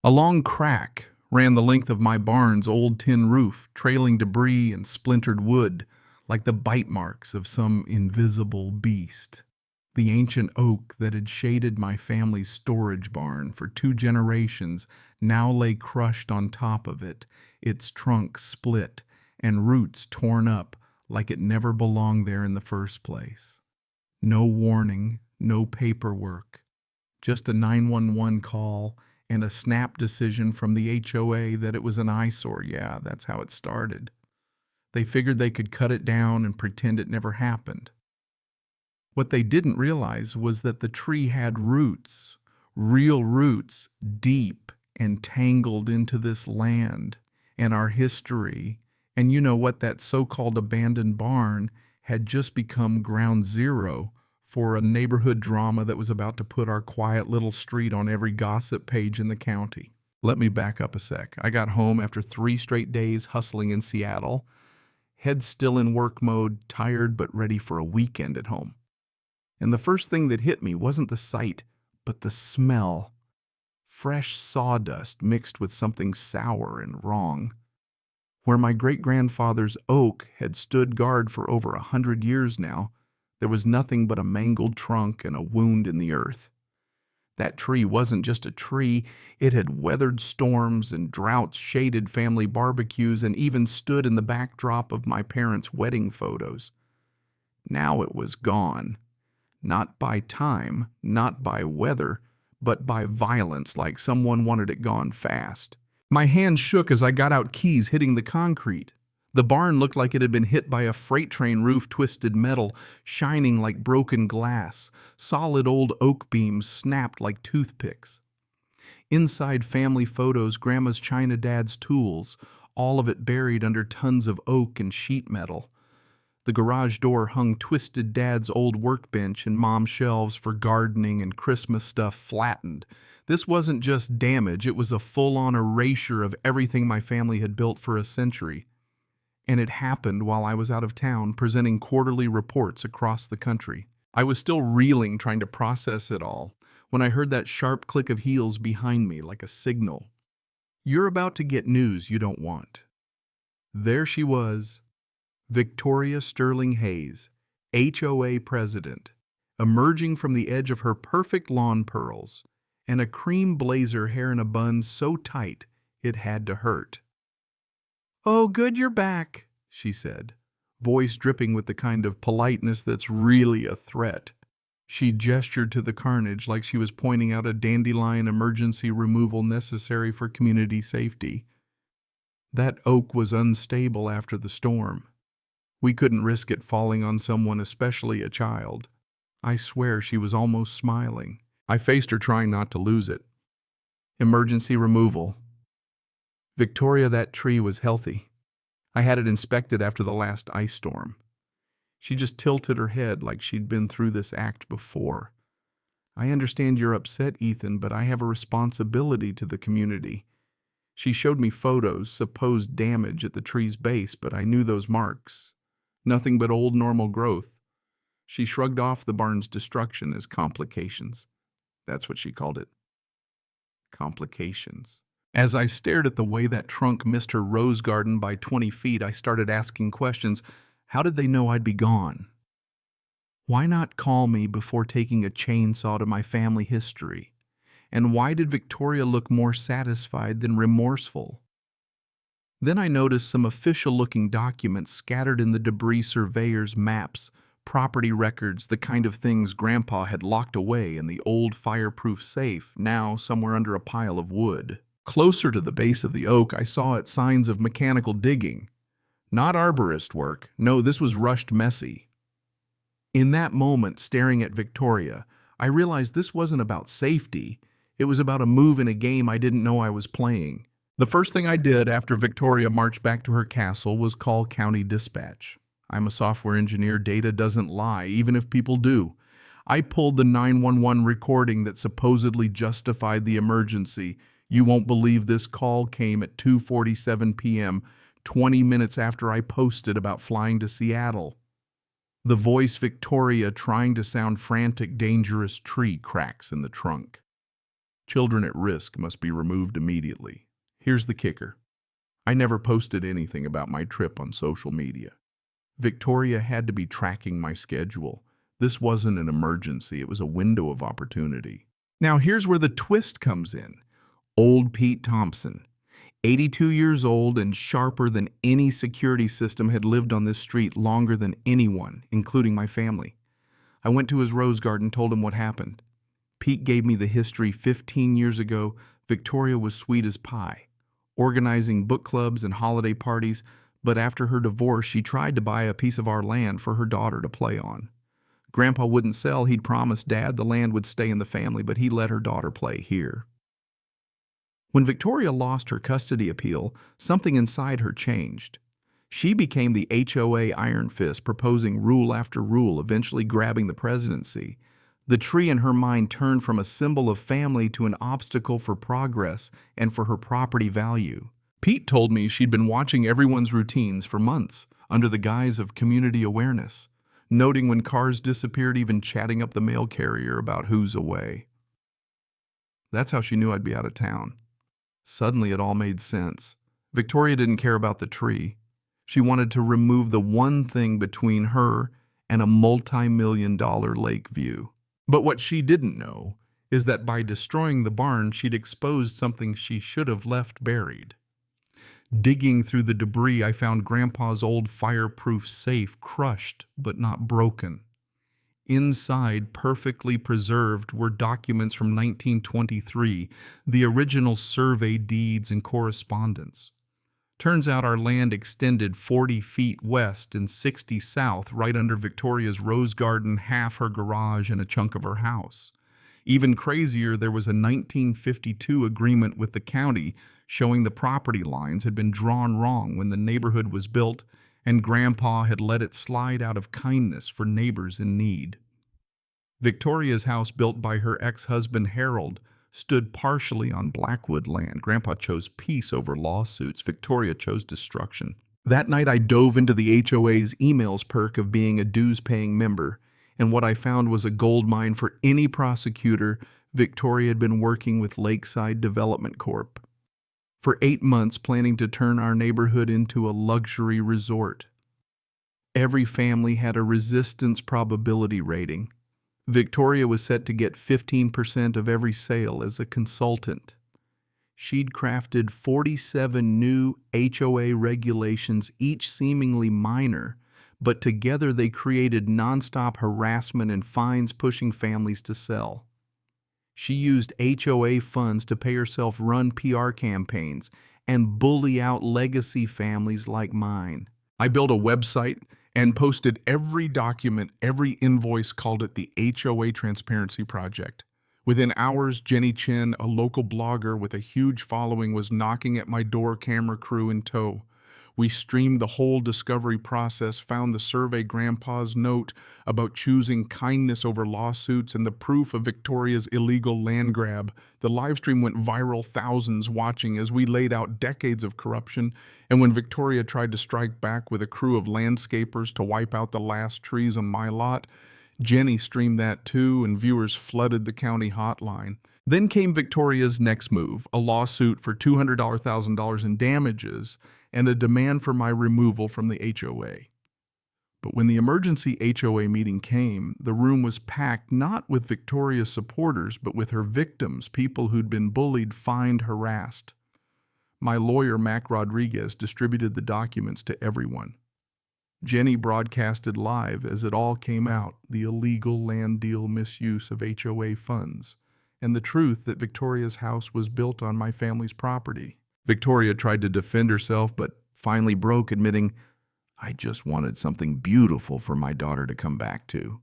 A long crack ran the length of my barn's old tin roof, trailing debris and splintered wood like the bite marks of some invisible beast. The ancient oak that had shaded my family's storage barn for 2 generations now lay crushed on top of it, its trunk split and roots torn up like it never belonged there in the first place. No warning, no paperwork, just a 911 call and a snap decision from the HOA that it was an eyesore. Yeah, that's how it started. They figured they could cut it down and pretend it never happened. What they didn't realize was that the tree had roots, real roots, deep and tangled into this land and our history. And you know what? That so-called abandoned barn had just become ground zero for a neighborhood drama that was about to put our quiet little street on every gossip page in the county. Let me back up a sec. I got home after 3 straight days hustling in Seattle, head still in work mode, tired but ready for a weekend at home. And the first thing that hit me wasn't the sight, but the smell. Fresh sawdust mixed with something sour and wrong. Where my great-grandfather's oak had stood guard for over 100 years now, there was nothing but a mangled trunk and a wound in the earth. That tree wasn't just a tree, it had weathered storms and droughts, shaded family barbecues, and even stood in the backdrop of my parents' wedding photos. Now it was gone. Not by time, not by weather, but by violence, like someone wanted it gone fast. My hands shook as I got out keys, hitting the concrete. The barn looked like it had been hit by a freight train roof, twisted metal, shining like broken glass. Solid old oak beams snapped like toothpicks. Inside family photos, Grandma's china, Dad's tools, all of it buried under tons of oak and sheet metal. The garage door hung twisted, Dad's old workbench and Mom's shelves for gardening and Christmas stuff flattened. This wasn't just damage, it was a full-on erasure of everything my family had built for a century. And it happened while I was out of town presenting quarterly reports across the country. I was still reeling, trying to process it all, when I heard that sharp click of heels behind me like a signal. You're about to get news you don't want. There she was, Victoria Sterling Hayes, HOA president, emerging from the edge of her perfect lawn pearls, and a cream blazer hair in a bun so tight it had to hurt. "Oh, good you're back," she said, voice dripping with the kind of politeness that's really a threat. She gestured to the carnage like she was pointing out a dandelion emergency removal necessary for community safety. That oak was unstable after the storm. We couldn't risk it falling on someone, especially a child. I swear she was almost smiling. I faced her, trying not to lose it. Emergency removal. Victoria, that tree was healthy. I had it inspected after the last ice storm. She just tilted her head like she'd been through this act before. "I understand you're upset, Ethan, but I have a responsibility to the community." She showed me photos, supposed damage at the tree's base, but I knew those marks. Nothing but old normal growth. She shrugged off the barn's destruction as complications. That's what she called it. Complications. As I stared at the way that trunk missed her rose garden by 20 feet, I started asking questions. How did they know I'd be gone? Why not call me before taking a chainsaw to my family history? And why did Victoria look more satisfied than remorseful? Then I noticed some official-looking documents scattered in the debris: surveyors' maps, property records, the kind of things Grandpa had locked away in the old fireproof safe, now somewhere under a pile of wood. Closer to the base of the oak, I saw its signs of mechanical digging. Not arborist work. No, this was rushed messy. In that moment, staring at Victoria, I realized this wasn't about safety. It was about a move in a game I didn't know I was playing. The first thing I did after Victoria marched back to her castle was call County Dispatch. I'm a software engineer. Data doesn't lie, even if people do. I pulled the 911 recording that supposedly justified the emergency. You won't believe this call came at 2:47 p.m., 20 minutes after I posted about flying to Seattle. The voice Victoria, trying to sound frantic, dangerous tree cracks in the trunk. Children at risk must be removed immediately. Here's the kicker. I never posted anything about my trip on social media. Victoria had to be tracking my schedule. This wasn't an emergency, it was a window of opportunity. Now here's where the twist comes in. Old Pete Thompson, 82 years old and sharper than any security system, had lived on this street longer than anyone, including my family. I went to his rose garden, told him what happened. Pete gave me the history. 15 years ago, Victoria was sweet as pie, organizing book clubs and holiday parties, but after her divorce, she tried to buy a piece of our land for her daughter to play on. Grandpa wouldn't sell. He'd promised Dad the land would stay in the family, but he let her daughter play here. When Victoria lost her custody appeal, something inside her changed. She became the HOA Iron Fist, proposing rule after rule, eventually grabbing the presidency. The tree in her mind turned from a symbol of family to an obstacle for progress and for her property value. Pete told me she'd been watching everyone's routines for months, under the guise of community awareness, noting when cars disappeared, even chatting up the mail carrier about who's away. That's how she knew I'd be out of town. Suddenly it all made sense. Victoria didn't care about the tree. She wanted to remove the one thing between her and a multi-million-dollar lake view. But what she didn't know is that by destroying the barn, she'd exposed something she should have left buried. Digging through the debris, I found Grandpa's old fireproof safe, crushed but not broken. Inside, perfectly preserved, were documents from 1923, the original survey deeds and correspondence. Turns out our land extended 40 feet west and 60 south, right under Victoria's rose garden, half her garage, and a chunk of her house. Even crazier, there was a 1952 agreement with the county showing the property lines had been drawn wrong when the neighborhood was built, and Grandpa had let it slide out of kindness for neighbors in need. Victoria's house, built by her ex-husband Harold, stood partially on Blackwood land. Grandpa chose peace over lawsuits. Victoria chose destruction. That night I dove into the HOA's emails perk of being a dues-paying member, and what I found was a gold mine for any prosecutor. Victoria had been working with Lakeside Development Corp. for 8 months, planning to turn our neighborhood into a luxury resort. Every family had a resistance probability rating. Victoria was set to get 15% of every sale as a consultant. She'd crafted 47 new HOA regulations, each seemingly minor, but together they created nonstop harassment and fines pushing families to sell. She used HOA funds to pay herself run PR campaigns and bully out legacy families like mine. I built a website and posted every document, every invoice, called it the HOA Transparency Project. Within hours, Jenny Chin, a local blogger with a huge following, was knocking at my door, camera crew in tow. We streamed the whole discovery process, found the survey grandpa's note about choosing kindness over lawsuits, and the proof of Victoria's illegal land grab. The live stream went viral, thousands watching as we laid out decades of corruption, and when Victoria tried to strike back with a crew of landscapers to wipe out the last trees on my lot, Jenny streamed that too, and viewers flooded the county hotline. Then came Victoria's next move, a lawsuit for $200,000 in damages and a demand for my removal from the HOA. But when the emergency HOA meeting came, the room was packed not with Victoria's supporters, but with her victims, people who'd been bullied, fined, harassed. My lawyer, Mac Rodriguez, distributed the documents to everyone. Jenny broadcasted live as it all came out, the illegal land deal misuse of HOA funds, and the truth that Victoria's house was built on my family's property. Victoria tried to defend herself, but finally broke, admitting, "I just wanted something beautiful for my daughter to come back to."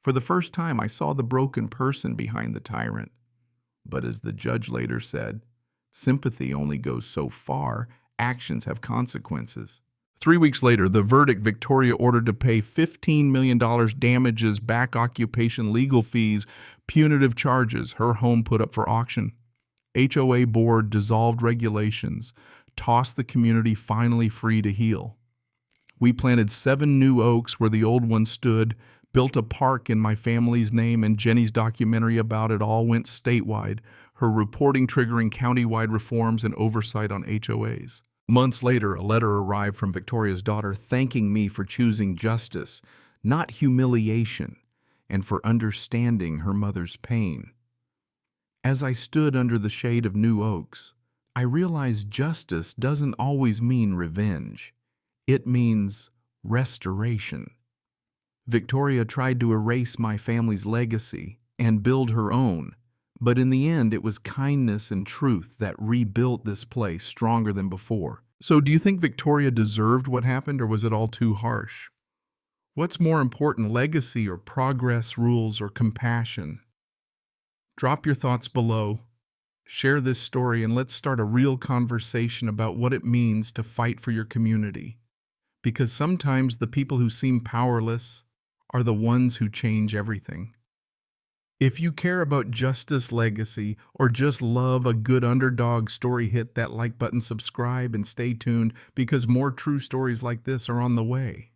For the first time, I saw the broken person behind the tyrant. But as the judge later said, sympathy only goes so far. Actions have consequences. 3 weeks later, the verdict: Victoria ordered to pay $15 million damages, back occupation, legal fees, punitive charges, her home put up for auction. HOA board dissolved regulations, tossed the community finally free to heal. We planted 7 new oaks where the old one stood, built a park in my family's name, and Jenny's documentary about it all went statewide. her reporting triggering countywide reforms and oversight on HOAs. Months later, a letter arrived from Victoria's daughter thanking me for choosing justice, not humiliation, and for understanding her mother's pain. As I stood under the shade of new oaks, I realized justice doesn't always mean revenge. It means restoration. Victoria tried to erase my family's legacy and build her own, but in the end it was kindness and truth that rebuilt this place stronger than before. So do you think Victoria deserved what happened, or was it all too harsh? What's more important, legacy or progress, rules or compassion? Drop your thoughts below. Share this story and let's start a real conversation about what it means to fight for your community. Because sometimes the people who seem powerless are the ones who change everything. If you care about justice, legacy, or just love a good underdog story, hit that like button, subscribe, and stay tuned because more true stories like this are on the way.